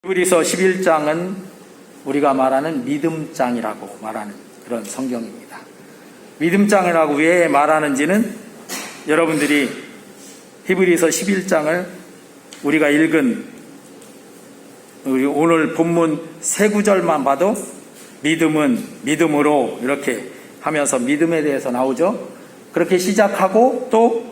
히브리서 11장은 우리가 말하는 믿음장이라고 말하는 그런 성경입니다. 믿음장이라고 왜 말하는지는 여러분들이 히브리서 11장을 우리가 읽은 오늘 본문 세 구절만 봐도 믿음은 믿음으로 이렇게 하면서 믿음에 대해서 나오죠. 그렇게 시작하고 또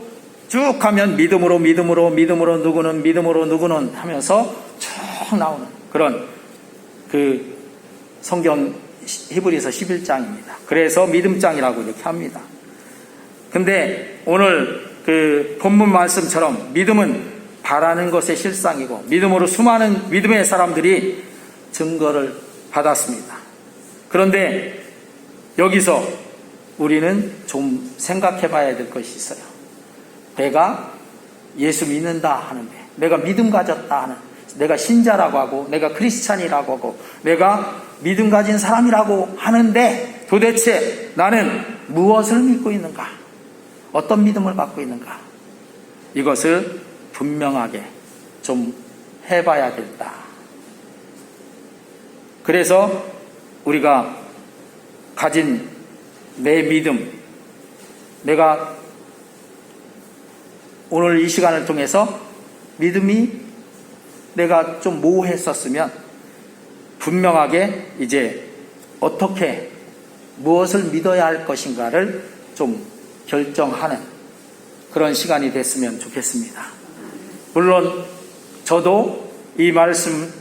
쭉 하면 믿음으로 누구는 하면서 쭉 나오는 그런 그 성경 히브리서 11장입니다. 그래서 믿음장이라고 이렇게 합니다. 근데 오늘 그 본문 말씀처럼 믿음은 바라는 것의 실상이고 믿음으로 수많은 믿음의 사람들이 증거를 받았습니다. 그런데 여기서 우리는 좀 생각해 봐야 될 것이 있어요. 내가 예수 믿는다 하는데, 내가 믿음 가졌다 하는, 내가 신자라고 하고 내가 크리스찬이라고 하고 내가 믿음 가진 사람이라고 하는데 도대체 나는 무엇을 믿고 있는가? 어떤 믿음을 갖고 있는가? 이것을 분명하게 좀 해봐야 된다. 그래서 우리가 가진 내 믿음, 내가 오늘 이 시간을 통해서 믿음이 내가 좀 모호했었으면 분명하게 이제 어떻게 무엇을 믿어야 할 것인가를 좀 결정하는 그런 시간이 됐으면 좋겠습니다. 물론 저도 이 말씀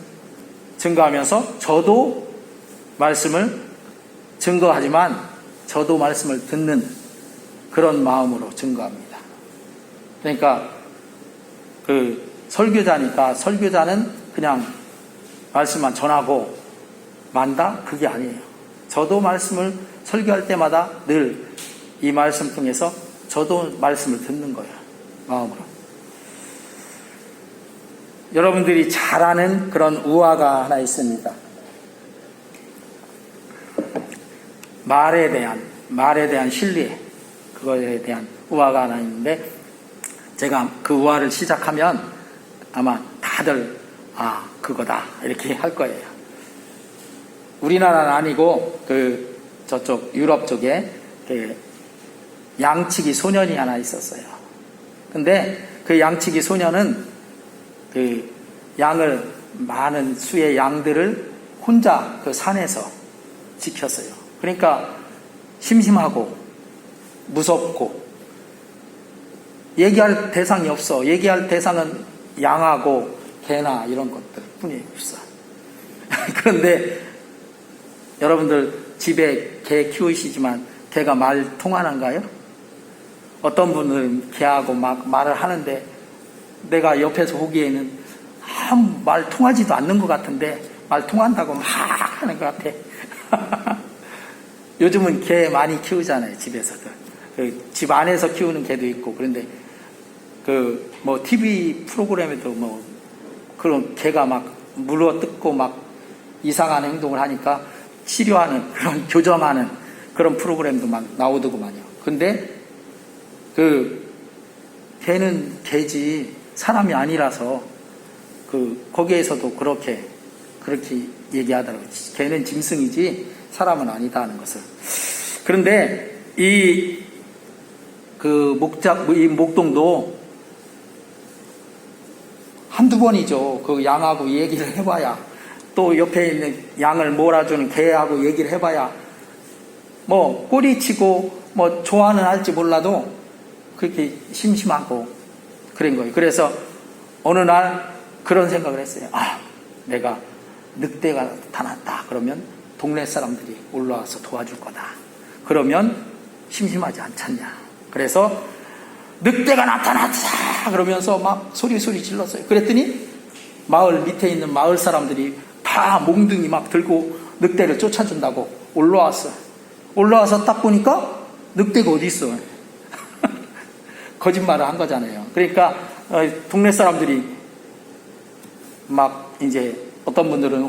증거하면서 저도 말씀을 증거하지만 저도 말씀을 듣는 그런 마음으로 증거합니다. 그러니까 그 설교자니까 설교자는 그냥 말씀만 전하고 만다? 그게 아니에요. 저도 말씀을 설교할 때마다 늘 이 말씀 통해서 저도 말씀을 듣는 거예요. 마음으로. 여러분들이 잘 아는 그런 우화가 하나 있습니다. 말에 대한 신뢰, 그거에 대한 우화가 하나 있는데 제가 그 우화를 시작하면 아마 다들 그거다 이렇게 할 거예요. 우리나라는 아니고 그 저쪽 유럽 쪽에 그 양치기 소년이 하나 있었어요. 근데 그 양치기 소년은 그 양을 많은 수의 양들을 혼자 그 산에서 지켰어요. 그러니까 심심하고 무섭고 얘기할 대상이 없어. 얘기할 대상은 양하고 개나 이런 것들 뿐이 없어. 그런데 여러분들 집에 개 키우시지만 개가 말 통하는가요? 어떤 분들은 개하고 막 말을 하는데 내가 옆에서 보기에는 말 통하지도 않는 것 같은데 말 통한다고 막 하는 것 같아. 요즘은 개 많이 키우잖아요. 집에서도. 집 안에서 키우는 개도 있고. 그런데 TV 프로그램에도 그런 개가 막 물어뜯고 막 이상한 행동을 하니까 치료하는 그런 교정하는 그런 프로그램도 막 나오더구만요. 근데 개는 개지 사람이 아니라서 거기에서도 그렇게 얘기하더라고요. 개는 짐승이지 사람은 아니다 하는 것을. 그런데 이 목동도 한두 번이죠. 그 양하고 얘기를 해봐야, 또 옆에 있는 양을 몰아주는 개하고 얘기를 해봐야 꼬리치고 좋아는 할지 몰라도 그렇게 심심하고 그런 거예요. 그래서 어느 날 그런 생각을 했어요. 내가 늑대가 나타났다. 그러면 동네 사람들이 올라와서 도와줄 거다. 그러면 심심하지 않잖냐. 그래서 늑대가 나타났다 그러면서 막 소리 질렀어요. 그랬더니 마을 밑에 있는 마을 사람들이 다 몽둥이 막 들고 늑대를 쫓아준다고 올라왔어요. 올라와서 딱 보니까 늑대가 어디 있어. 거짓말을 한 거잖아요. 그러니까 동네 사람들이 막 이제 어떤 분들은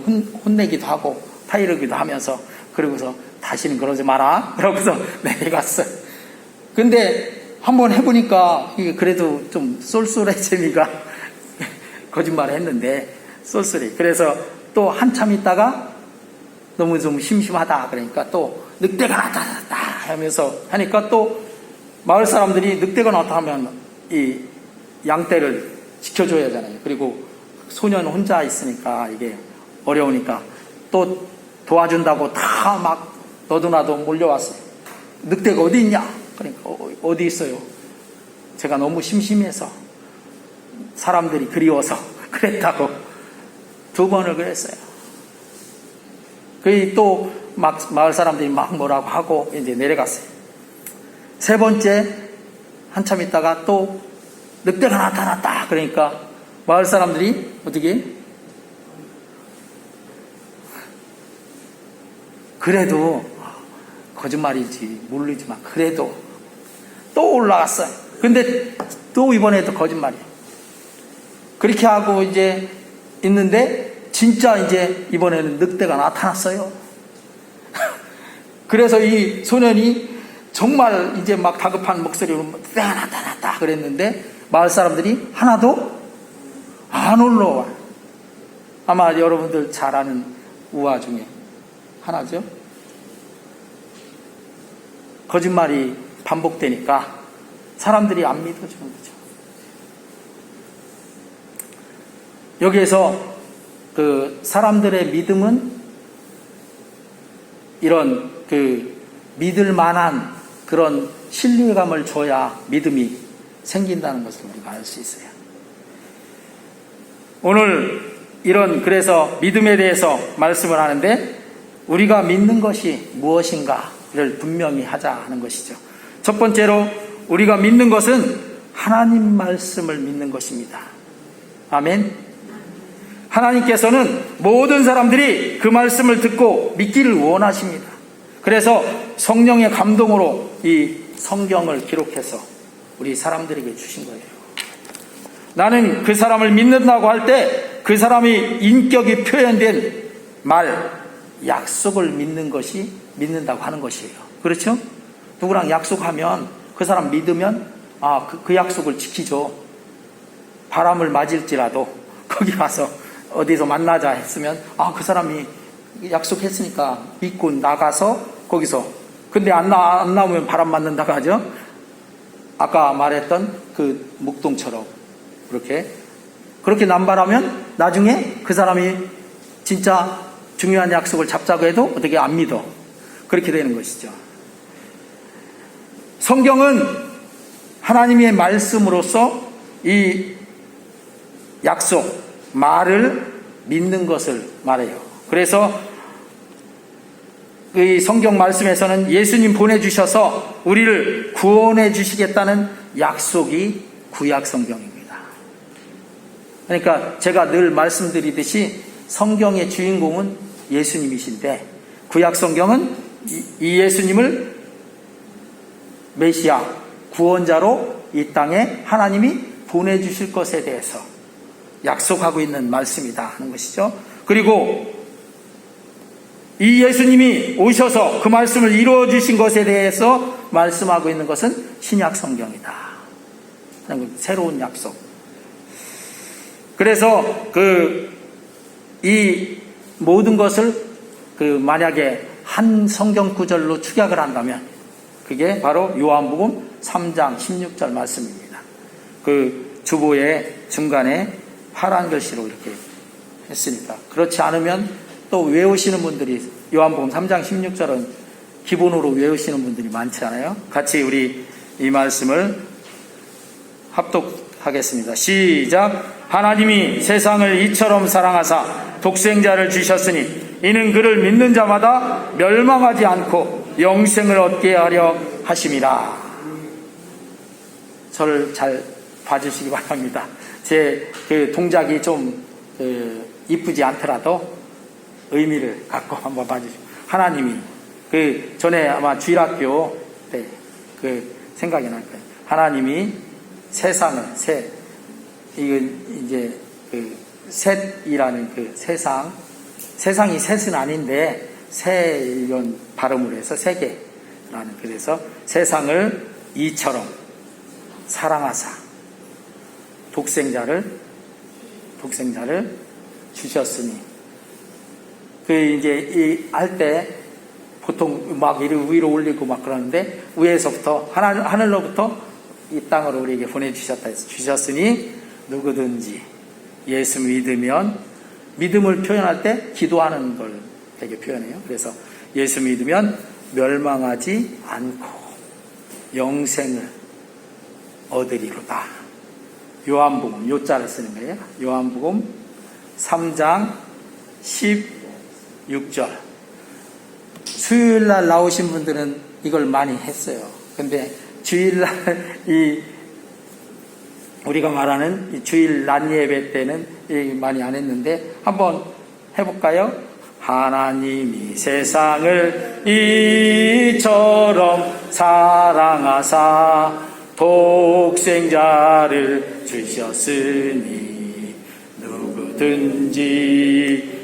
혼내기도 하고 타이르기도 하면서 그러고서 다시는 그러지 마라 그러고서 내려갔어요. 근데 한번 해보니까 이게 그래도 좀 쏠쏠해 재미가 거짓말을 했는데 쏠쏠히. 그래서 또 한참 있다가 너무 좀 심심하다 그러니까 또 늑대가 나타났다 하면서 하니까 또 마을 사람들이 늑대가 나타나면 이 양떼를 지켜줘야 하잖아요. 그리고 소년 혼자 있으니까 이게 어려우니까 또 도와준다고 다 막 너도 나도 몰려왔어요. 늑대가 어디 있냐? 그러니까 어디 있어요? 제가 너무 심심해서 사람들이 그리워서 그랬다고 2번을 그랬어요. 그게 또 막 마을 사람들이 막 뭐라고 하고 이제 내려갔어요. 3번째 한참 있다가 또 늑대가 나타났다 그러니까 마을 사람들이 어떻게? 그래도 거짓말이지 모르지만 그래도 또 올라갔어요. 근데 또 이번에도 거짓말이에요. 그렇게 하고 이제 있는데 진짜 이제 이번에는 늑대가 나타났어요. 그래서 이 소년이 정말 이제 막 다급한 목소리로 늑대가 나타났다 그랬는데 마을 사람들이 하나도 안 올라와요. 아마 여러분들 잘 아는 우화 중에 하나죠. 거짓말이 반복되니까 사람들이 안 믿어주는 거죠. 여기에서 그 사람들의 믿음은 이런 그 믿을 만한 그런 신뢰감을 줘야 믿음이 생긴다는 것을 우리가 알 수 있어요. 오늘 이런 그래서 믿음에 대해서 말씀을 하는데 우리가 믿는 것이 무엇인가를 분명히 하자 하는 것이죠. 첫 번째로 우리가 믿는 것은 하나님 말씀을 믿는 것입니다. 아멘. 하나님께서는 모든 사람들이 그 말씀을 듣고 믿기를 원하십니다. 그래서 성령의 감동으로 이 성경을 기록해서 우리 사람들에게 주신 거예요. 나는 그 사람을 믿는다고 할 때 그 사람이 인격이 표현된 말, 약속을 믿는 것이 믿는다고 하는 것이에요. 그렇죠? 누구랑 약속하면 그 사람 믿으면 그 약속을 지키죠. 바람을 맞을지라도 거기 가서 어디서 만나자 했으면 그 사람이 약속했으니까 믿고 나가서 거기서 근데 안 나오면 바람 맞는다고 하죠. 아까 말했던 그 묵동처럼 그렇게 남발하면 나중에 그 사람이 진짜 중요한 약속을 잡자고 해도 어떻게 안 믿어. 그렇게 되는 것이죠. 성경은 하나님의 말씀으로서 이 약속, 말을 믿는 것을 말해요. 그래서 이 성경 말씀에서는 예수님 보내주셔서 우리를 구원해 주시겠다는 약속이 구약 성경입니다. 그러니까 제가 늘 말씀드리듯이 성경의 주인공은 예수님이신데 구약 성경은 이 예수님을 메시아, 구원자로 이 땅에 하나님이 보내주실 것에 대해서 약속하고 있는 말씀이다 하는 것이죠. 그리고 이 예수님이 오셔서 그 말씀을 이루어 주신 것에 대해서 말씀하고 있는 것은 신약 성경이다. 새로운 약속. 그래서 이 모든 것을 만약에 한 성경 구절로 축약을 한다면 그게 바로 요한복음 3장 16절 말씀입니다. 그 주보의 중간에 파란 글씨로 이렇게 했으니까. 그렇지 않으면 또 외우시는 분들이 요한복음 3장 16절은 기본으로 외우시는 분들이 많잖아요. 같이 우리 이 말씀을 합독하겠습니다. 시작. 하나님이 세상을 이처럼 사랑하사 독생자를 주셨으니 이는 그를 믿는 자마다 멸망하지 않고 영생을 얻게 하려 하심이라. 저를 잘 봐주시기 바랍니다. 제 그 동작이 좀 이쁘지 않더라도 의미를 갖고 한번 봐주시고. 하나님이 전에 아마 주일학교 때 생각이 날 거예요. 하나님이 세상을 이건 이제 셋이라는 세상이 셋은 아닌데 이런 발음을 해서 세계라는. 그래서 세상을 이처럼 사랑하사 독생자를 주셨으니. 이제 할 때 보통 막 위로 올리고 막 그러는데 위에서부터 하늘로부터 이 땅으로 우리에게 보내주셨다 해서 주셨으니 누구든지 예수 믿으면, 믿음을 표현할 때 기도하는 걸 되게 표현해요. 그래서 예수 믿으면 멸망하지 않고 영생을 얻으리로다. 요한복음, 요자를 쓰는 거예요. 요한복음 3장 16절. 수요일날 나오신 분들은 이걸 많이 했어요. 근데 주일날 우리가 말하는 이 주일 낮 예배 때는 많이 안 했는데 한번 해볼까요? 하나님이 세상을 이처럼 사랑하사 독생자를 주셨으니 누구든지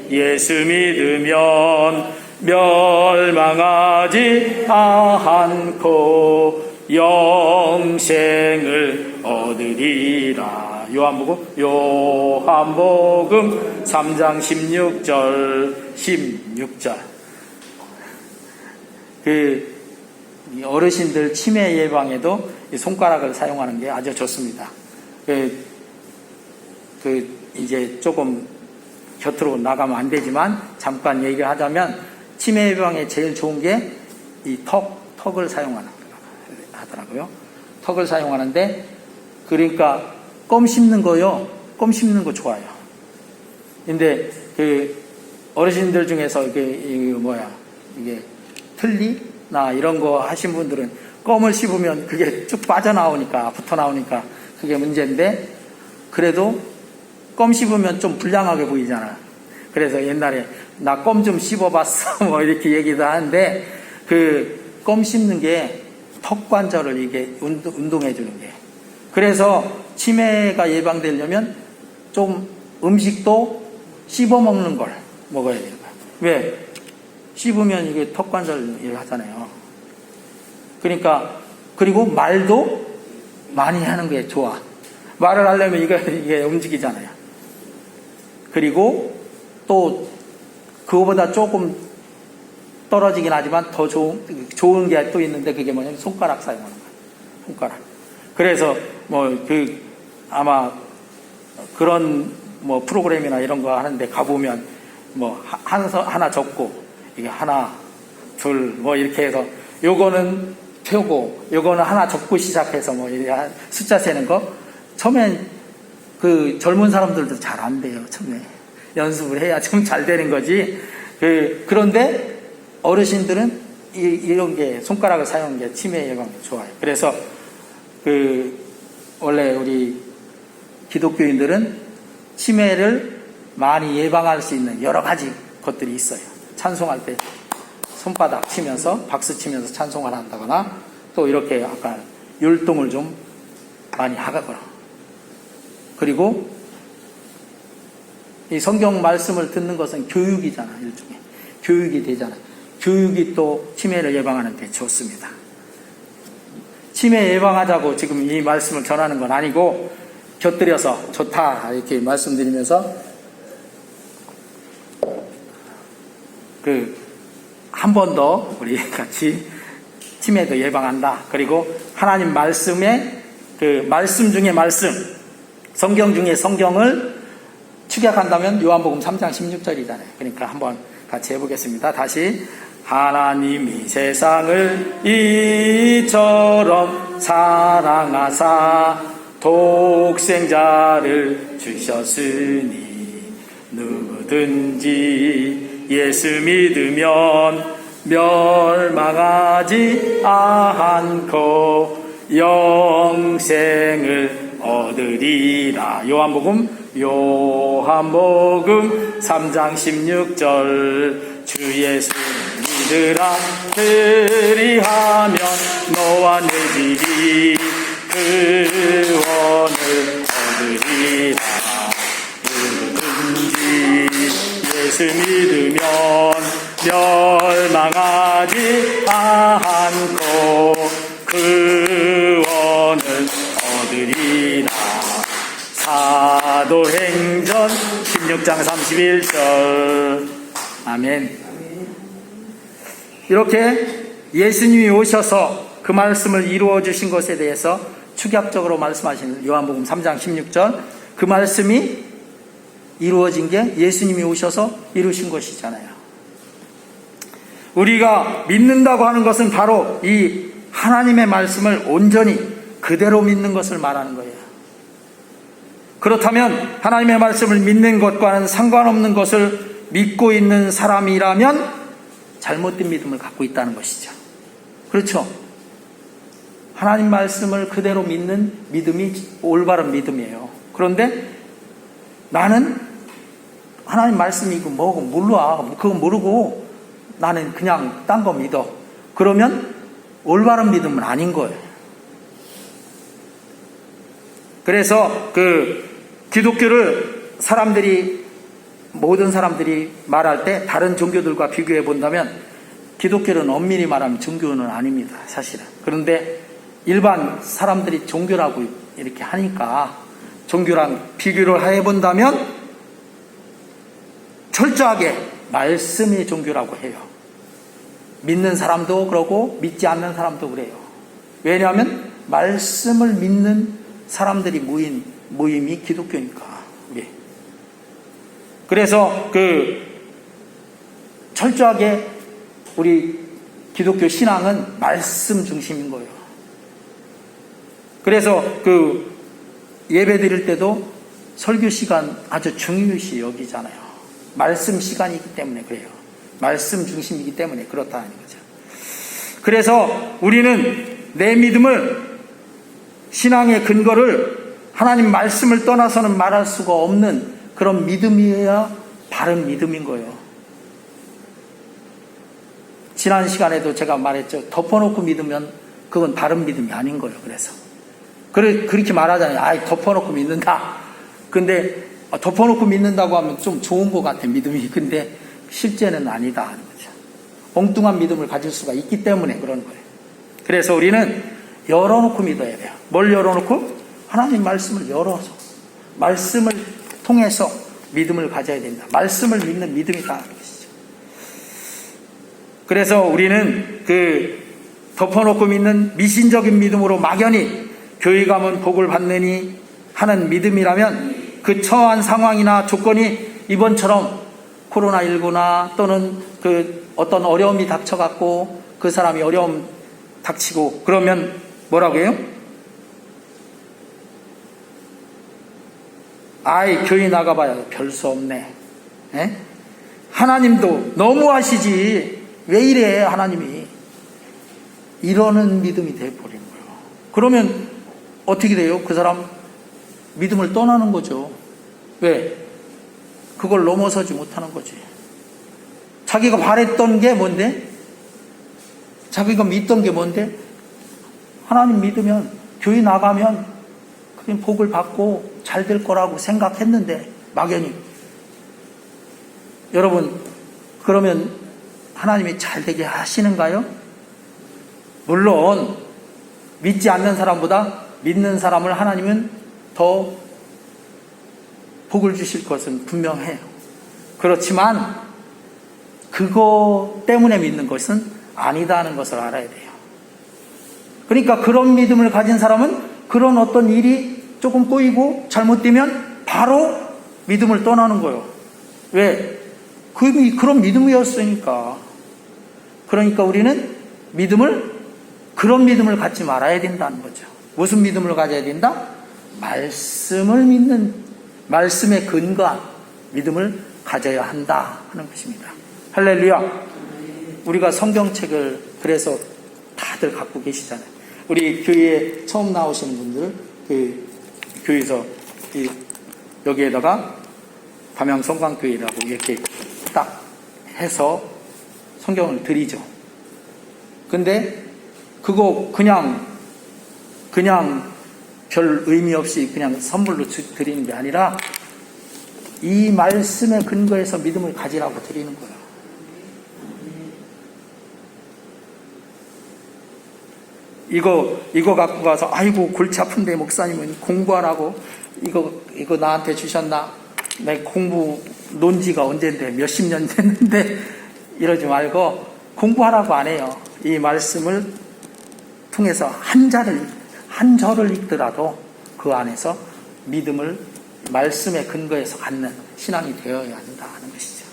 예수 믿으면 멸망하지 않고 영생을 얻으리라. 요한복음 3장 16절. 어르신들 치매 예방에도 손가락을 사용하는 게 아주 좋습니다. 이제 조금 곁으로 나가면 안 되지만 잠깐 얘기를 하자면 치매 예방에 제일 좋은 게 이 턱을 하더라고요. 턱을 사용하는데, 그러니까 껌 씹는 거요. 껌 씹는 거 좋아요. 근데 어르신들 중에서 이게 틀니나 이런 거 하신 분들은 껌을 씹으면 그게 쭉 빠져나오니까, 붙어 나오니까 그게 문제인데, 그래도 껌 씹으면 좀 불량하게 보이잖아. 그래서 옛날에 나 껌 좀 씹어봤어 뭐 이렇게 얘기도 하는데, 껌 씹는 게 턱 관절을 이게 운동해 주는 게. 그래서 치매가 예방되려면 좀 음식도 씹어 먹는 걸 먹어야 돼요. 왜? 씹으면 이게 턱 관절 일 하잖아요. 그러니까, 그리고 말도 많이 하는 게 좋아. 말을 하려면 이게 움직이잖아요. 그리고 또 그거보다 조금 떨어지긴 하지만 더 좋은 게 또 있는데, 그게 뭐냐면 손가락 사용하는 거예요. 손가락. 그래서 아마 그런 프로그램이나 이런 거 하는데 가보면 하나 적고 이게 하나 둘 이렇게 해서 요거는 펴고 요거는 하나 적고 시작해서 숫자 세는 거. 처음엔 젊은 사람들도 잘 안 돼요. 처음에 연습을 해야 좀 잘 되는 거지. 그런데 어르신들은 이런 게, 손가락을 사용하는 게 치매 예방에 좋아요. 그래서 원래 우리 기독교인들은 치매를 많이 예방할 수 있는 여러 가지 것들이 있어요. 찬송할 때 손바닥 치면서, 박수 치면서 찬송을 한다거나, 또 이렇게 아까 율동을 좀 많이 하거나, 그리고 이 성경 말씀을 듣는 것은 교육이잖아. 일종의 교육이 되잖아. 교육이 또 치매를 예방하는 데 좋습니다. 치매 예방하자고 지금 이 말씀을 전하는 건 아니고, 곁들여서 좋다 이렇게 말씀드리면서 한 번 더 우리 같이 치매도 예방한다. 그리고 하나님 말씀에 말씀 중에 말씀, 성경 중에 성경을 축약한다면 요한복음 3장 16절이잖아요. 그러니까 한번 같이 해보겠습니다. 다시. 하나님이 세상을 이처럼 사랑하사 독생자를 주셨으니 누구든지 예수 믿으면 멸망하지 않고 영생을 얻으리라. 요한복음 3장 16절. 주 예수 믿으라 그리하면 너와 내 집이 구원을 얻으리라. 누구든지 예수 믿으면 멸망하지 않고 구원을 얻으리라. 사도행전 16장 30절. 11절. 아멘. 이렇게 예수님이 오셔서 그 말씀을 이루어 주신 것에 대해서 축약적으로 말씀하시는 요한복음 3장 16절, 그 말씀이 이루어진 게 예수님이 오셔서 이루신 것이잖아요. 우리가 믿는다고 하는 것은 바로 이 하나님의 말씀을 온전히 그대로 믿는 것을 말하는 거예요. 그렇다면 하나님의 말씀을 믿는 것과는 상관없는 것을 믿고 있는 사람이라면 잘못된 믿음을 갖고 있다는 것이죠. 그렇죠? 하나님 말씀을 그대로 믿는 믿음이 올바른 믿음이에요. 그런데 나는 하나님 말씀이 이거 뭐고 몰라, 그거 모르고 나는 그냥 딴 거 믿어. 그러면 올바른 믿음은 아닌 거예요. 그래서 기독교를 모든 사람들이 말할 때 다른 종교들과 비교해 본다면 기독교는 엄밀히 말하면 종교는 아닙니다, 사실은. 그런데 일반 사람들이 종교라고 이렇게 하니까 종교랑 비교를 해 본다면 철저하게 말씀이 종교라고 해요. 믿는 사람도 그러고 믿지 않는 사람도 그래요. 왜냐하면 말씀을 믿는 사람들이 모임이 기독교니까. 그래서 철저하게 우리 기독교 신앙은 말씀 중심인 거예요. 그래서 예배 드릴 때도 설교 시간 아주 중요시 여기잖아요. 말씀 시간이기 때문에 그래요. 말씀 중심이기 때문에 그렇다는 거죠. 그래서 우리는 내 믿음을, 신앙의 근거를 하나님 말씀을 떠나서는 말할 수가 없는 그런 믿음이어야 바른 믿음인 거예요. 지난 시간에도 제가 말했죠. 덮어놓고 믿으면 그건 바른 믿음이 아닌 거예요. 그래서 그렇게 말하잖아요. 덮어놓고 믿는다. 근데 덮어놓고 믿는다고 하면 좀 좋은 것 같아, 믿음이. 근데 실제는 아니다 하는 거죠. 엉뚱한 믿음을 가질 수가 있기 때문에 그런 거예요. 그래서 우리는 열어놓고 믿어야 돼요. 뭘 열어놓고? 하나님 말씀을 열어서 말씀을 통해서 믿음을 가져야 된다. 말씀을 믿는 믿음이다 하는 것이죠. 그래서 우리는 덮어놓고 믿는 미신적인 믿음으로 막연히 교회 가면 복을 받느니 하는 믿음이라면 그 처한 상황이나 조건이 이번처럼 코로나19나 또는 어떤 어려움이 닥쳐갖고 그 사람이 어려움 닥치고 그러면 뭐라고 해요? 교회 나가봐야 별 수 없네. 에? 하나님도 너무하시지. 왜 이래 하나님이. 이러는 믿음이 돼버린 거예요. 그러면 어떻게 돼요? 그 사람 믿음을 떠나는 거죠. 왜? 그걸 넘어서지 못하는 거지. 자기가 바랬던 게 뭔데? 자기가 믿던 게 뭔데? 하나님 믿으면 교회 나가면 그냥 복을 받고 잘 될 거라고 생각했는데 막연히. 여러분, 그러면 하나님이 잘 되게 하시는가요? 물론 믿지 않는 사람보다 믿는 사람을 하나님은 더 복을 주실 것은 분명해요. 그렇지만 그거 때문에 믿는 것은 아니다는 것을 알아야 돼요. 그러니까 그런 믿음을 가진 사람은 그런 어떤 일이 조금 꼬이고 잘못되면 바로 믿음을 떠나는 거예요. 왜? 그런 믿음이었으니까. 그러니까 우리는 그런 믿음을 갖지 말아야 된다는 거죠. 무슨 믿음을 가져야 된다? 말씀을 믿는, 말씀에 근거한 믿음을 가져야 한다 하는 것입니다. 할렐루야. 우리가 성경책을 그래서 다들 갖고 계시잖아요. 우리 교회에 처음 나오시는 분들, 교회에서 여기에다가 담양성광교회라고 이렇게 딱 해서 성경을 드리죠. 근데 그거 그냥 별 의미 없이 그냥 선물로 드리는 게 아니라 이 말씀에 근거해서 믿음을 가지라고 드리는 거예요. 이거 갖고 가서 아이고 골치 아픈데 목사님은 공부하라고 이거 나한테 주셨나? 내 공부 논지가 언젠데 몇십 년 됐는데 이러지 말고 공부하라고 안 해요. 이 말씀을 통해서 한 절을 읽더라도 그 안에서 믿음을 말씀의 근거에서 갖는 신앙이 되어야 한다 하는 것이죠.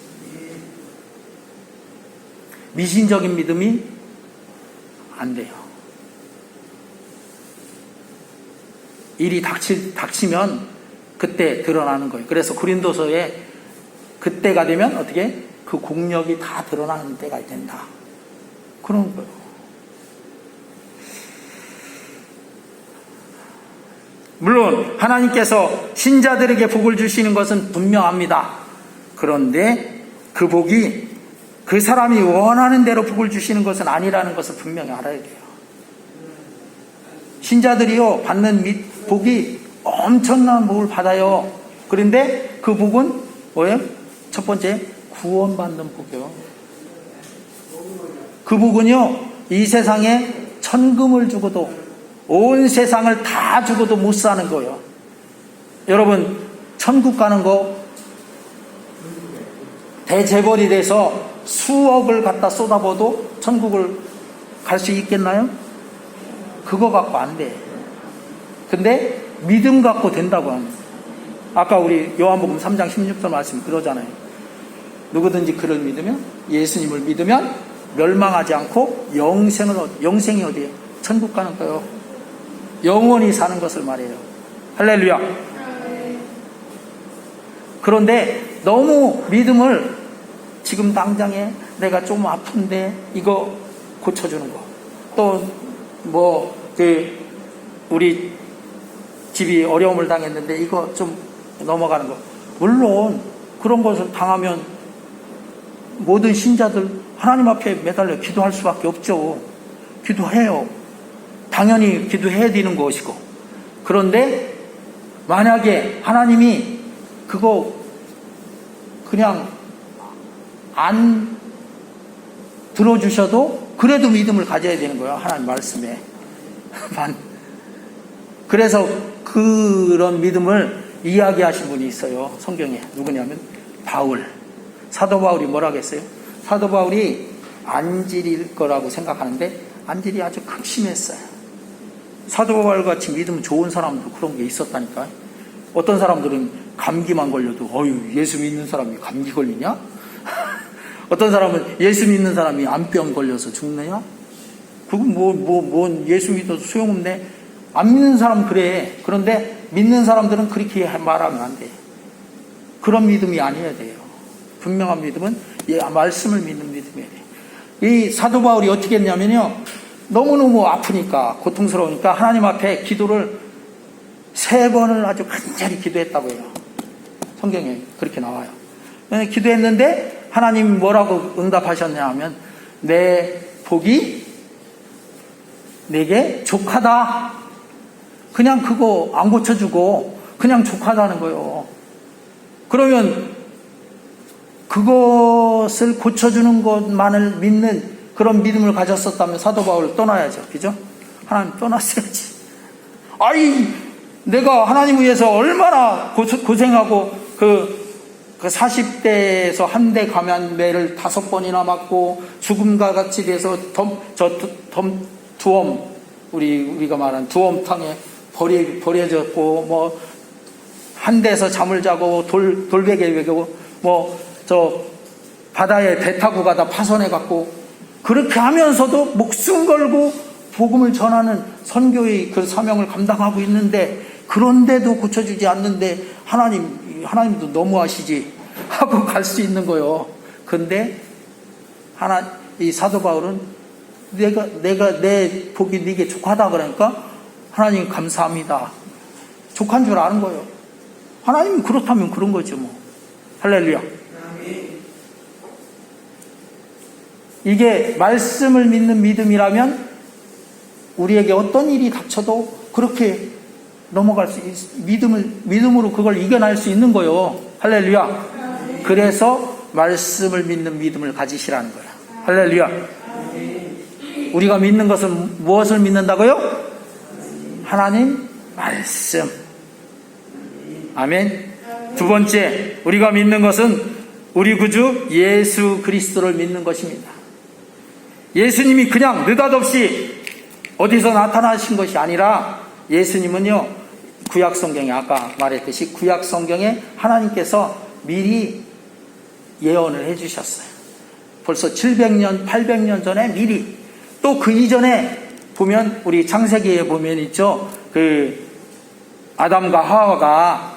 미신적인 믿음이 안 돼요. 일이 닥치면 그때 드러나는 거예요. 그래서 고린도서에 그때가 되면 어떻게 그 공력이 다 드러나는 때가 된다. 그런 거예요. 물론 하나님께서 신자들에게 복을 주시는 것은 분명합니다. 그런데 그 복이 그 사람이 원하는 대로 복을 주시는 것은 아니라는 것을 분명히 알아야 돼요. 신자들이요 받는 복이 엄청난 복을 받아요. 그런데 그 복은 뭐예요? 첫 번째 구원받는 복이요. 그 복은요 이 세상에 천금을 주고도 온 세상을 다 주고도 못 사는 거예요. 여러분 천국 가는 거 대재벌이 돼서 수억을 갖다 쏟아부어도 천국을 갈 수 있겠나요? 그거 갖고 안 돼. 근데 믿음 갖고 된다고 합니다. 아까 우리 요한복음 3장 16절 말씀 그러잖아요. 누구든지 그를 믿으면, 예수님을 믿으면 멸망하지 않고 영생이 어디에요? 천국 가는 거예요. 영원히 사는 것을 말해요. 할렐루야. 그런데 너무 믿음을 지금 당장에 내가 좀 아픈데 이거 고쳐주는 거, 또 우리 집이 어려움을 당했는데 이거 좀 넘어가는 거, 물론 그런 것을 당하면 모든 신자들 하나님 앞에 매달려 기도할 수밖에 없죠. 기도해요. 당연히 기도해야 되는 것이고. 그런데 만약에 하나님이 그거 그냥 안 들어주셔도 그래도 믿음을 가져야 되는 거예요. 하나님 말씀에. 그래서 그런 믿음을 이야기하신 분이 있어요. 성경에. 누구냐면 바울. 사도 바울이 뭐라고 했어요? 사도 바울이 안질일 거라고 생각하는데 안질이 아주 극심했어요. 사도 바울 같이 믿음 좋은 사람도 그런 게 있었다니까. 어떤 사람들은 감기만 걸려도 예수 믿는 사람이 감기 걸리냐? 어떤 사람은 예수 믿는 사람이 암병 걸려서 죽느냐? 그건 예수 믿어도 소용없네. 안 믿는 사람은 그래. 그런데 믿는 사람들은 그렇게 말하면 안 돼. 그런 믿음이 아니어야 돼요. 분명한 믿음은 말씀을 믿는 믿음이어야 돼요. 이 사도 바울이 어떻게 했냐면요, 너무너무 아프니까, 고통스러우니까 하나님 앞에 기도를 3번을 아주 간절히 기도했다고 해요. 성경에 그렇게 나와요. 기도했는데 하나님이 뭐라고 응답하셨냐 하면 내 복이 내게 족하다. 그냥 그거 안 고쳐주고 그냥 족하다는 거예요. 그러면 그것을 고쳐주는 것만을 믿는 그런 믿음을 가졌었다면 사도 바울을 떠나야죠. 그죠? 하나님 떠났어야지. 내가 하나님 위해서 얼마나 고생하고 그 40대에서 한대 감염매를 5번이나 맞고 죽음과 같이 돼서 두엄, 우리가 말하는 두엄탕에 버려졌고, 한 데서 잠을 자고 돌베개 베고, 바다에 배 타고 가다 파손해갖고, 그렇게 하면서도 목숨 걸고 복음을 전하는 선교의 그 사명을 감당하고 있는데, 그런데도 고쳐주지 않는데 하나님도 너무하시지 하고 갈 수 있는 거예요. 근데 이 사도 바울은 내가 내 복이 네게 족하다 그러니까 하나님 감사합니다. 족한 줄 아는 거예요. 하나님이 그렇다면 그런 거죠, 뭐. 할렐루야. 이게 말씀을 믿는 믿음이라면 우리에게 어떤 일이 닥쳐도 그렇게 넘어갈 수 믿음으로 그걸 이겨낼 수 있는 거예요. 할렐루야. 그래서 말씀을 믿는 믿음을 가지시라는 거예요. 할렐루야. 우리가 믿는 것은 무엇을 믿는다고요? 하나님 말씀. 아멘. 두 번째, 우리가 믿는 것은 우리 구주 예수 그리스도를 믿는 것입니다. 예수님이 그냥 느닷없이 어디서 나타나신 것이 아니라 예수님은요, 구약성경에 아까 말했듯이 구약성경에 하나님께서 미리 예언을 해주셨어요. 벌써 700년, 800년 전에 미리, 또 그 이전에 보면 우리 창세기에 보면 있죠. 그 아담과 하와가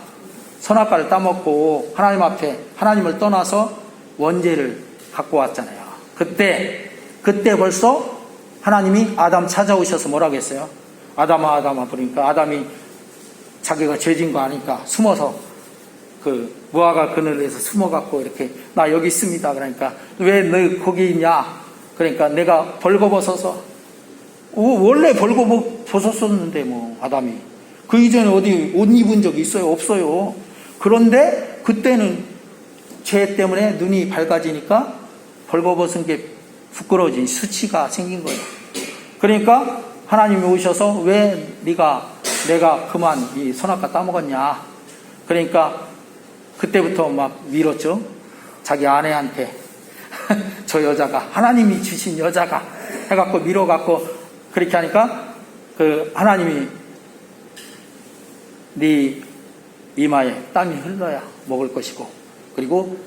선악과를 따먹고 하나님 앞에 하나님을 떠나서 원죄를 갖고 왔잖아요. 그때 벌써 하나님이 아담 찾아오셔서 뭐라고 했어요? 아담아 아담아 부르니까 아담이 자기가 죄진 거 아니까 숨어서 그 무화과 그늘에서 숨어갖고 이렇게 나 여기 있습니다. 그러니까 왜 너 거기 있냐? 그러니까 내가 벌거벗어서 원래 벌거벗었었는데 뭐 아담이 그 이전에 어디 옷 입은 적이 있어요? 없어요. 그런데 그때는 죄 때문에 눈이 밝아지니까 벌거벗은 게 부끄러워진 수치가 생긴 거예요. 그러니까 하나님이 오셔서 왜 내가 그만 이 선악과 따먹었냐? 그러니까 그때부터 막 밀었죠. 자기 아내한테 저 여자가 하나님이 주신 여자가 해갖고 밀어갖고 그렇게 하니까 그 하나님이 네 이마에 땀이 흘러야 먹을 것이고 그리고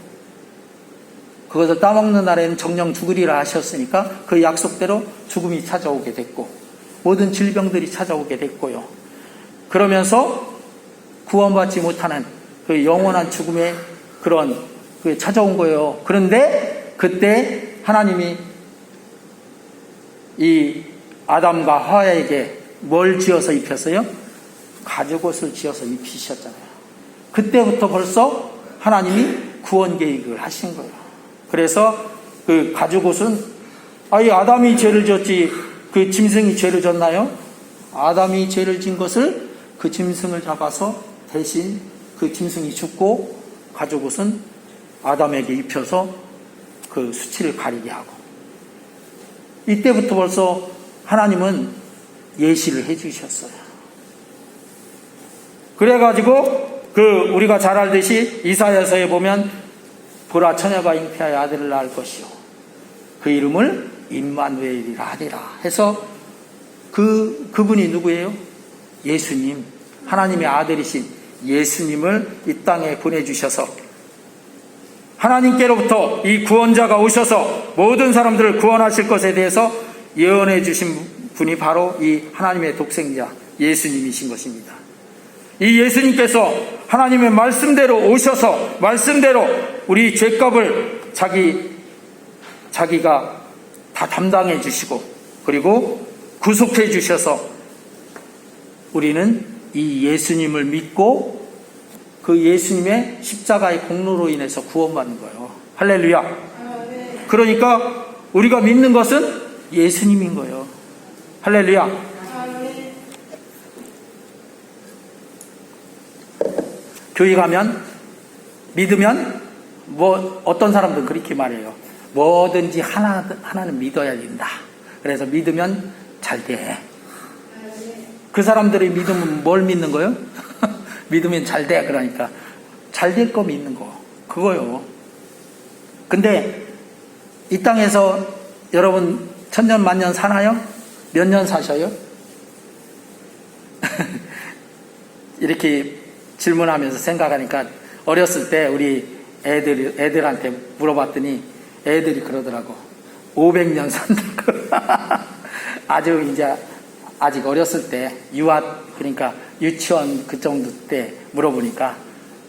그것을 따먹는 날에는 정령 죽으리라 하셨으니까 그 약속대로 죽음이 찾아오게 됐고 모든 질병들이 찾아오게 됐고요. 그러면서 구원받지 못하는 그 영원한 죽음의 그런 그 찾아온 거예요. 그런데 그때 하나님이 이 아담과 하와에게 뭘 지어서 입혔어요? 가죽옷을 지어서 입히셨잖아요. 그때부터 벌써 하나님이 구원 계획을 하신 거예요. 그래서 그 가죽옷은 이 아담이 죄를 졌지 그 짐승이 죄를 졌나요? 아담이 죄를 진 것을 그 짐승을 잡아서 대신 그 짐승이 죽고 가죽옷은 아담에게 입혀서 그 수치를 가리게 하고 이때부터 벌써 하나님은 예시를 해주셨어요. 그래가지고 우리가 잘 알듯이 이사야서에 보면 보라 처녀가 잉태하여 아들을 낳을 것이요 그 이름을 임마누엘이라 하리라 해서 그분이 누구예요? 예수님, 하나님의 아들이신 예수님을 이 땅에 보내주셔서 하나님께로부터 이 구원자가 오셔서 모든 사람들을 구원하실 것에 대해서 예언해 주신 분이 바로 이 하나님의 독생자 예수님이신 것입니다. 이 예수님께서 하나님의 말씀대로 오셔서 말씀대로 우리 죄값을 자기가 다 담당해 주시고 그리고 구속해 주셔서 우리는 이 예수님을 믿고 그 예수님의 십자가의 공로로 인해서 구원받는 거예요. 할렐루야. 그러니까 우리가 믿는 것은 예수님인 거예요. 할렐루야. 교회 가면 믿으면 어떤 사람들은 그렇게 말해요. 뭐든지 하나는 믿어야 된다. 그래서 믿으면 잘 돼. 그 사람들이 믿으면 뭘 믿는 거예요? 믿으면 잘 돼. 그러니까 잘 될 거 믿는 거 그거요. 근데 이 땅에서 여러분 천년 만년 사나요? 몇 년 사셔요? 이렇게 질문하면서 생각하니까 어렸을 때 우리 애들한테 물어봤더니 애들이 그러더라고. 500년 산다고. 아직 어렸을 때 그러니까 유치원 그 정도 때 물어보니까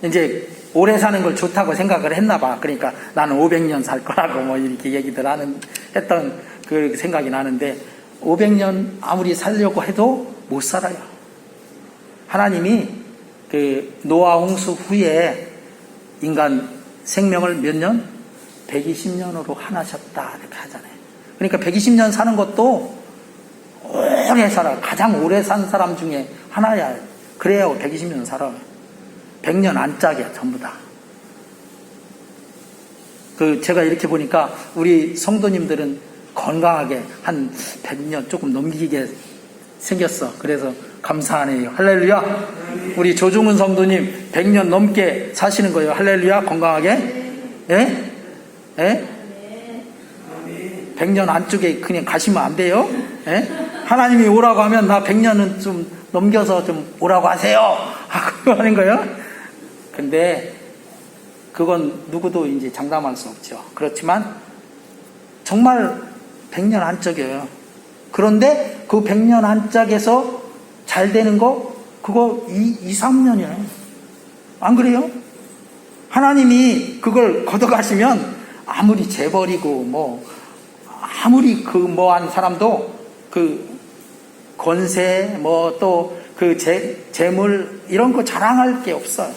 이제 오래 사는 걸 좋다고 생각을 했나 봐. 그러니까 나는 500년 살 거라고 뭐 이렇게 얘기들 했던 그 생각이 나는데 500년 아무리 살려고 해도 못 살아요. 하나님이 그 노아 홍수 후에 인간 생명을 몇 년? 120년으로 하나셨다 이렇게 하잖아요. 그러니까 120년 사는 것도 오래 살아. 가장 오래 산 사람 중에 하나야. 그래야 120년 살아. 100년 안짝이야 전부 다. 제가 이렇게 보니까 우리 성도님들은 건강하게 한 100년 조금 넘기게 생겼어. 그래서 감사하네요. 할렐루야. 우리 조중훈 성도님 100년 넘게 사시는 거예요. 할렐루야. 건강하게. 예? 예? 100년 안쪽에 그냥 가시면 안 돼요. 예? 하나님이 오라고 하면 나 100년은 좀 넘겨서 좀 오라고 하세요 하고 하는 거예요. 근데 그건 누구도 이제 장담할 수 없죠. 그렇지만 정말 100년 안짝이에요. 그런데 그 100년 안짝에서 잘 되는 거 그거 2, 3년이에요. 안 그래요? 하나님이 그걸 걷어가시면 아무리 재벌이고 뭐 아무리 그 뭐한 사람도 그 권세 뭐 또 그 재물 이런 거 자랑할 게 없어요.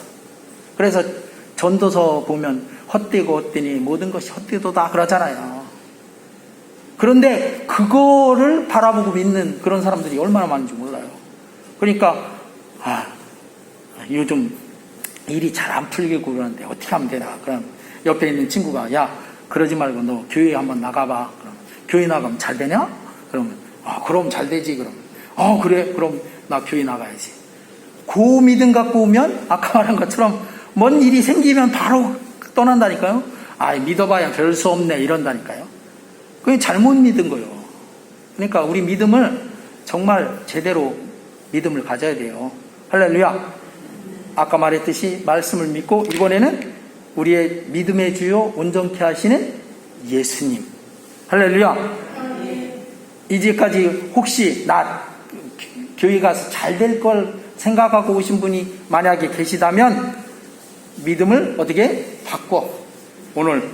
그래서 전도서 보면 헛되고 헛되니 모든 것이 헛되도다 그러잖아요. 그런데 그거를 바라보고 믿는 그런 사람들이 얼마나 많은지 몰라요. 그러니까 요즘 일이 잘 안 풀리고 그러는데 어떻게 하면 되나. 그럼 옆에 있는 친구가 야 그러지 말고 너 교회 한번 나가봐. 그럼 교회 나가면 잘 되냐? 그러면 그럼 잘 되지. 그럼 그래 그럼 나 교회 나가야지. 그 믿음 갖고 오면 아까 말한 것처럼 뭔 일이 생기면 바로 떠난다니까요. 믿어봐야 별 수 없네 이런다니까요. 그게 잘못 믿은 거예요. 그러니까 우리 믿음을 정말 제대로 믿음을 가져야 돼요. 할렐루야. 아까 말했듯이 말씀을 믿고 이번에는 우리의 믿음의 주요 온전케 하시는 예수님. 할렐루야. 이제까지 혹시 나 교회 가서 잘 될 걸 생각하고 오신 분이 만약에 계시다면 믿음을 어떻게 바꿔. 오늘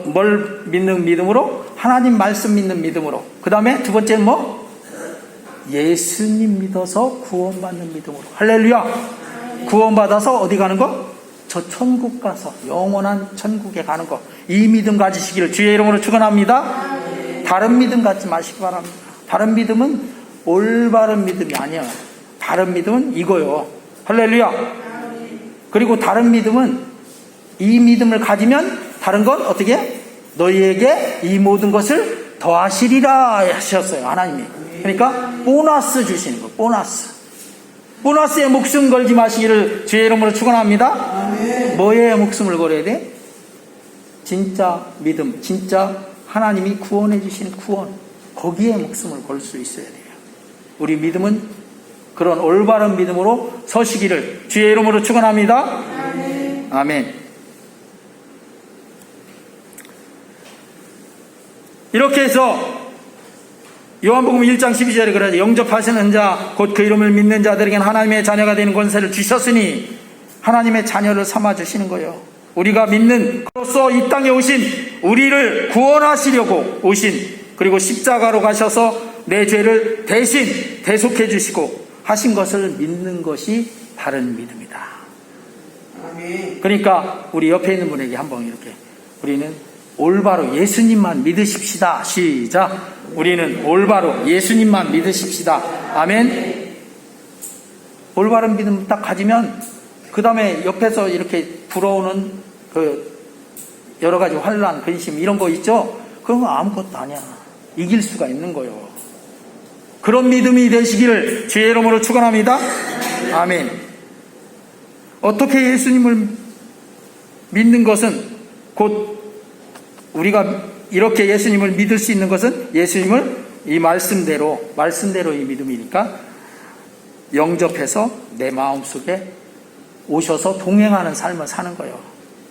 뭘 믿는 믿음으로? 하나님 말씀 믿는 믿음으로. 그 다음에 두 번째는 뭐? 예수님 믿어서 구원받는 믿음으로. 할렐루야. 구원받아서 어디 가는 거? 저 천국 가서 영원한 천국에 가는 거. 이 믿음 가지시기를 주의 이름으로 축원합니다. 다른 믿음 갖지 마시기 바랍니다. 다른 믿음은 올바른 믿음이 아니야. 다른 믿음은 이거요. 할렐루야. 그리고 다른 믿음은 이 믿음을 가지면 다른 건 어떻게? 너희에게 이 모든 것을 더하시리라 하셨어요. 하나님이. 그러니까 보너스 주시는 거. 보너스에 목숨 걸지 마시기를 주의 이름으로 축원합니다. 뭐에 목숨을 걸어야 돼? 진짜 믿음, 진짜 하나님이 구원해 주시는 구원, 거기에 목숨을 걸 수 있어야 돼요. 우리 믿음은 그런 올바른 믿음으로 서시기를 주의 이름으로 축원합니다. 아멘. 이렇게 해서 요한복음 1장 12절에 그러죠. 영접하시는 자 곧 그 이름을 믿는 자들에게는 하나님의 자녀가 되는 권세를 주셨으니 하나님의 자녀를 삼아주시는 거예요. 우리가 믿는 그로서 이 땅에 오신 우리를 구원하시려고 오신, 그리고 십자가로 가셔서 내 죄를 대신 대속해 주시고 하신 것을 믿는 것이 바른 믿음이다. 그러니까 우리 옆에 있는 분에게 한번 이렇게, 우리는 올바로 예수님만 믿으십시다. 시작. 우리는 올바로 예수님만 믿으십시다. 아멘. 올바른 믿음 딱 가지면 그 다음에 옆에서 이렇게 불어오는 그 여러 가지 환란, 근심 이런 거 있죠? 그런 거 아무것도 아니야. 이길 수가 있는 거예요. 그런 믿음이 되시기를 주의 이름으로 축원합니다. 아멘. 어떻게 예수님을 믿는 것은, 곧 우리가 이렇게 예수님을 믿을 수 있는 것은 예수님을 이 말씀대로 이 믿음이니까 영접해서 내 마음속에 오셔서 동행하는 삶을 사는 거예요.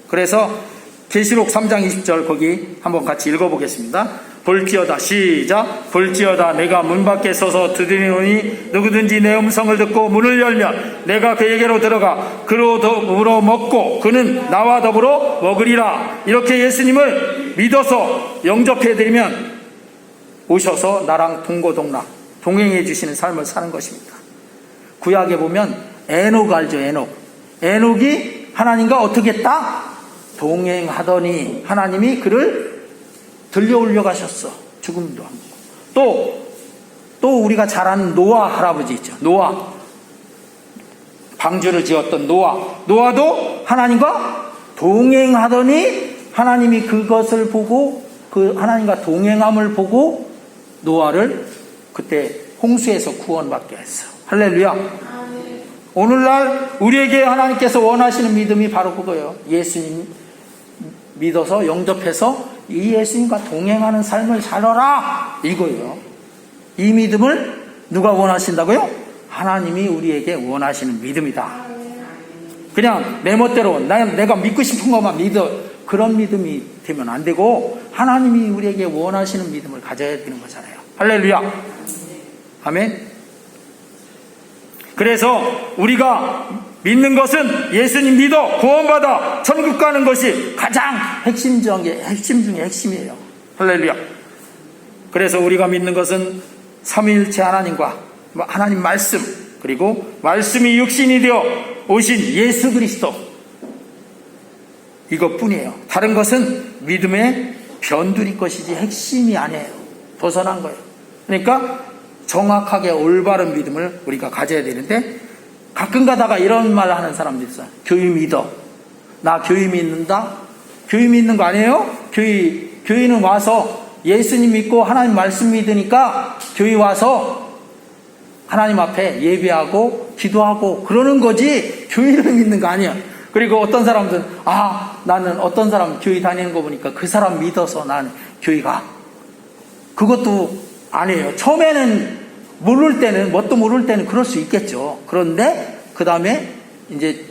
그래서 계시록 3장 20절 거기 한번 같이 읽어보겠습니다. 볼지어다, 시작. 볼지어다 내가 문 밖에 서서 두드리노니 누구든지 내 음성을 듣고 문을 열면 내가 그에게로 들어가 그로 더불어 먹고 그는 나와 더불어 먹으리라. 이렇게 예수님을 믿어서 영접해드리면 오셔서 나랑 동고동락 동행해 주시는 삶을 사는 것입니다. 구약에 보면 에녹 알죠? 에녹이 하나님과 어떻게 했다? 동행하더니 하나님이 그를 들려 올려 가셨어. 죽음도 안 보고. 또 우리가 잘 아는 노아 할아버지 있죠. 노아. 방주를 지었던 노아도 하나님과 동행하더니 하나님이 그것을 보고, 그 하나님과 동행함을 보고 노아를 그때 홍수에서 구원받게 했어. 할렐루야. 오늘날 우리에게 하나님께서 원하시는 믿음이 바로 그거예요. 예수님 믿어서 영접해서 이 예수님과 동행하는 삶을 살아라, 이거예요. 이 믿음을 누가 원하신다고요? 하나님이 우리에게 원하시는 믿음이다. 그냥 내 멋대로 내가 믿고 싶은 것만 믿어, 그런 믿음이 되면 안 되고 하나님이 우리에게 원하시는 믿음을 가져야 되는 거잖아요. 할렐루야. 아멘. 그래서 우리가 믿는 것은 예수님 믿어 구원받아 천국 가는 것이 가장 핵심 중에 핵심이에요. 할렐루야. 그래서 우리가 믿는 것은 삼위일체 하나님과 하나님 말씀, 그리고 말씀이 육신이 되어 오신 예수 그리스도, 이것뿐이에요. 다른 것은 믿음의 변두리 것이지 핵심이 아니에요. 벗어난 거예요. 그러니까 정확하게 올바른 믿음을 우리가 가져야 되는데, 가끔 가다가 이런 말 하는 사람들이 있어요. 교회 믿어. 나 교회 믿는다? 교회 믿는 거 아니에요? 교회는 와서 예수님 믿고 하나님 말씀 믿으니까 교회 와서 하나님 앞에 예배하고 기도하고 그러는 거지, 교회를 믿는 거 아니에요. 그리고 어떤 사람들은 나는 어떤 사람 교회 다니는 거 보니까 그 사람 믿어서 난 교회 가. 그것도 아니에요. 처음에는 모를 때는, 뭣도 모를 때는 그럴 수 있겠죠. 그런데 그 다음에 이제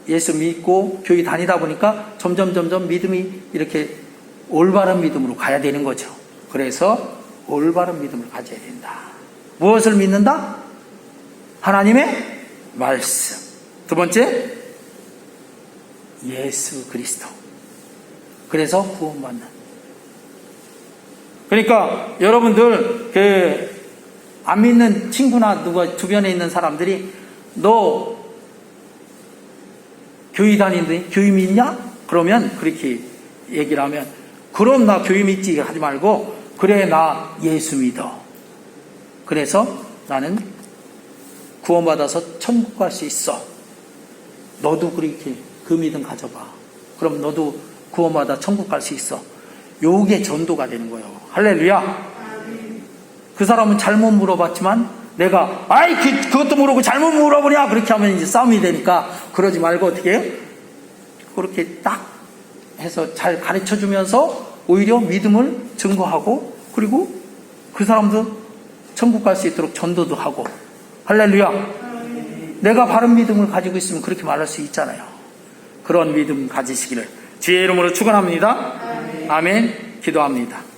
예수 믿고 교회 다니다 보니까 점점 믿음이 이렇게 올바른 믿음으로 가야 되는 거죠. 그래서 올바른 믿음을 가져야 된다. 무엇을 믿는다? 하나님의 말씀. 두 번째, 예수 그리스도. 그래서 구원받는. 그러니까 여러분들 안 믿는 친구나 누가 주변에 있는 사람들이 너 교회 다니는데 교회 믿냐? 그러면 그렇게 얘기를 하면, 그럼 나 교회 믿지 하지 말고, 그래 나 예수 믿어. 그래서 나는 구원받아서 천국 갈 수 있어. 너도 그렇게 그 믿음 가져봐. 그럼 너도 구원받아 천국 갈 수 있어. 요게 전도가 되는 거예요. 할렐루야. 그 사람은 잘못 물어봤지만 내가 그것도 모르고 잘못 물어보냐, 그렇게 하면 이제 싸움이 되니까 그러지 말고 어떻게 해요? 그렇게 딱 해서 잘 가르쳐 주면서 오히려 믿음을 증거하고, 그리고 그 사람도 천국 갈 수 있도록 전도도 하고. 할렐루야. 내가 바른 믿음을 가지고 있으면 그렇게 말할 수 있잖아요. 그런 믿음 가지시기를 주의 이름으로 축원합니다. 아멘. 기도합니다.